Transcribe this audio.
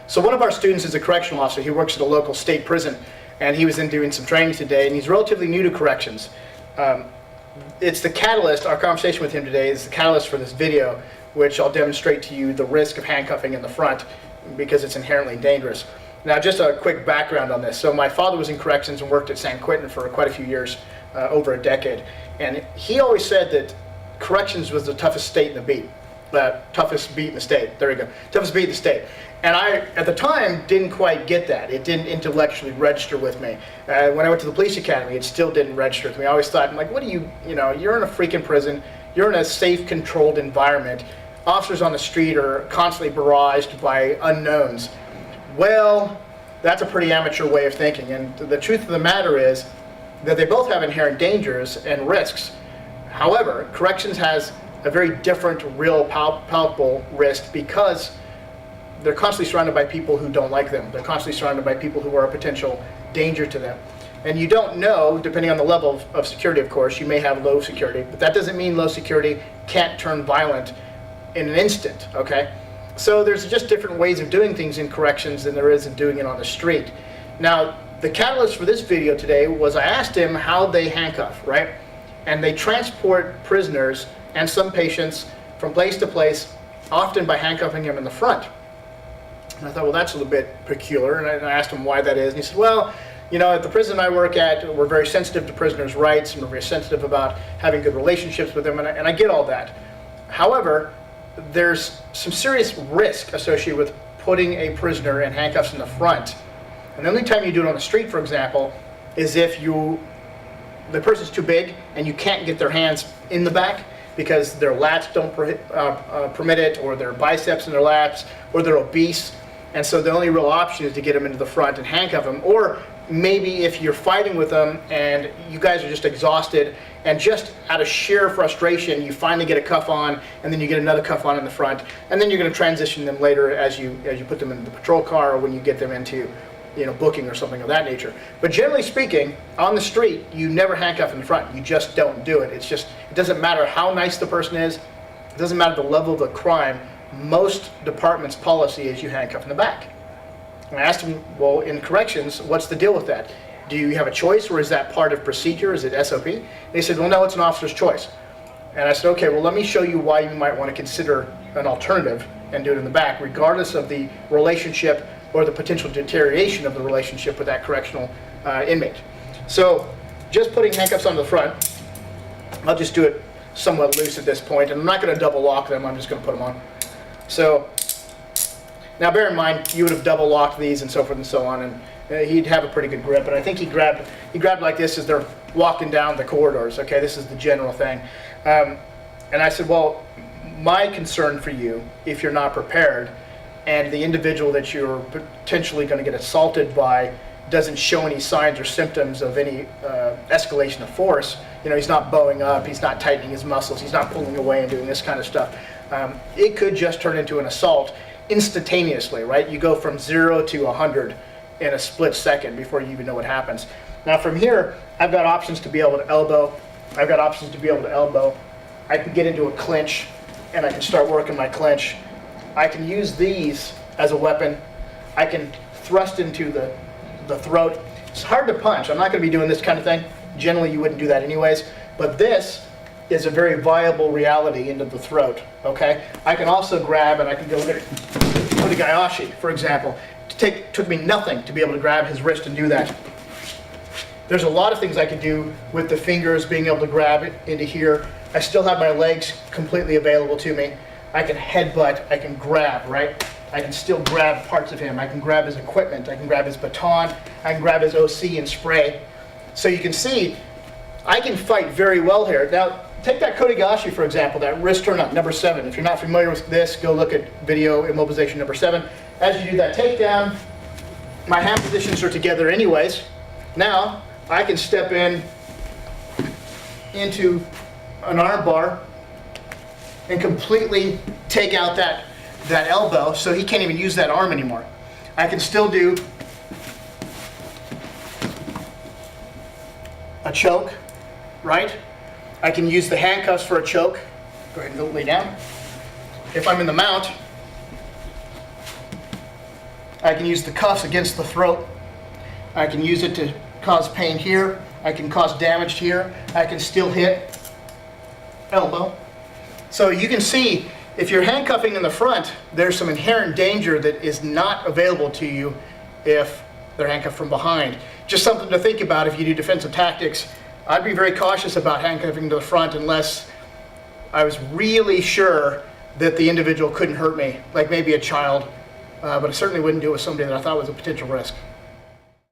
So one of our students is a correctional officer. He works at a local state prison, and he was in doing some training today, and he's relatively new to corrections. It's the catalyst, our conversation with him today is the catalyst for this video, which I'll demonstrate to you the risk of handcuffing in the front because it's inherently dangerous. Now, just a quick background on this. So my father was in corrections and worked at San Quentin for quite a few years, over a decade. And he always said that corrections was the toughest state in the beat. Toughest beat in the state. There we go. Toughest beat in the state. And I, at the time, didn't quite get that. It didn't intellectually register with me. When I went to the police academy, it still didn't register with me. I always thought, I'm like, what do you know, you're in a freaking prison. You're in a safe, controlled environment. Officers on the street are constantly barraged by unknowns. Well, that's a pretty amateur way of thinking. And the truth of the matter is that they both have inherent dangers and risks. However, corrections has a very different, real, palpable risk because they're constantly surrounded by people who don't like them. They're constantly surrounded by people who are a potential danger to them. And you don't know, depending on the level of security, of course, you may have low security, but that doesn't mean low security can't turn violent in an instant, okay? So there's just different ways of doing things in corrections than there is in doing it on the street. Now, the catalyst for this video today was I asked him how they handcuff, right? And they transport prisoners and some patients from place to place, often by handcuffing them in the front. And I thought, well, that's a little bit peculiar, and I asked him why that is. And he said, well, you know, at the prison I work at, we're very sensitive to prisoners' rights, and we're very sensitive about having good relationships with them, and I get all that. However, there's some serious risk associated with putting a prisoner in handcuffs in the front. And the only time you do it on the street, for example, is if the person's too big and you can't get their hands in the back because their lats don't permit it, or their biceps in their lats, or they're obese. And so the only real option is to get them into the front and handcuff them. Or maybe if you're fighting with them and you guys are just exhausted, and just out of sheer frustration, you finally get a cuff on, and then you get another cuff on in the front, and then you're going to transition them later as you put them in the patrol car, or when you get them into, you know, booking or something of that nature. But generally speaking, on the street, you never handcuff in the front. You just don't do it. It doesn't matter how nice the person is. It doesn't matter the level of the crime. Most departments' policy is you handcuff in the back. And I asked him, well, in corrections, what's the deal with that? Do you have a choice, or is that part of procedure? Is it SOP? And he said, well, no, it's an officer's choice. And I said, okay, well, let me show you why you might want to consider an alternative and do it in the back, regardless of the relationship or the potential deterioration of the relationship with that correctional inmate. So just putting handcuffs on the front, I'll just do it somewhat loose at this point, and I'm not going to double lock them, I'm just going to put them on. So now bear in mind, you would have double locked these and so forth and so on, and he'd have a pretty good grip, and I think he grabbed like this as they're walking down the corridors. Okay, this is the general thing. And I said, well, my concern for you, if you're not prepared, and the individual that you're potentially going to get assaulted by doesn't show any signs or symptoms of any escalation of force, you know, he's not bowing up, he's not tightening his muscles, he's not pulling away and doing this kind of stuff, it could just turn into an assault instantaneously, right? You go from 0 to 100 in a split second before you even know what happens. Now from here, I've got options to be able to elbow. I've got options to be able to elbow. I can get into a clinch, and I can start working my clinch. I can use these as a weapon. I can thrust into the throat. It's hard to punch. I'm not going to be doing this kind of thing. Generally, you wouldn't do that anyways. But this is a very viable reality into the throat. Okay. I can also grab, and I can go get Kotegayashi, for example. Took me nothing to be able to grab his wrist and do that. There's a lot of things I could do with the fingers, being able to grab it into here. I still have my legs completely available to me. I can headbutt, I can grab, right? I can still grab parts of him. I can grab his equipment, I can grab his baton, I can grab his OC and spray. So you can see, I can fight very well here. Now, take that Kotegayashi, for example, that wrist turn up, number 7. If you're not familiar with this, go look at video immobilization number 7. As you do that takedown, my hand positions are together anyways. Now, I can step into an arm bar and completely take out that elbow, so he can't even use that arm anymore. I can still do a choke, right? I can use the handcuffs for a choke. Go ahead and lay down. If I'm in the mount, I can use the cuffs against the throat. I can use it to cause pain here. I can cause damage here. I can still hit elbow. So you can see, if you're handcuffing in the front, there's some inherent danger that is not available to you if they're handcuffed from behind. Just something to think about if you do defensive tactics. I'd be very cautious about handcuffing to the front unless I was really sure that the individual couldn't hurt me, like maybe a child, but I certainly wouldn't do it with somebody that I thought was a potential risk.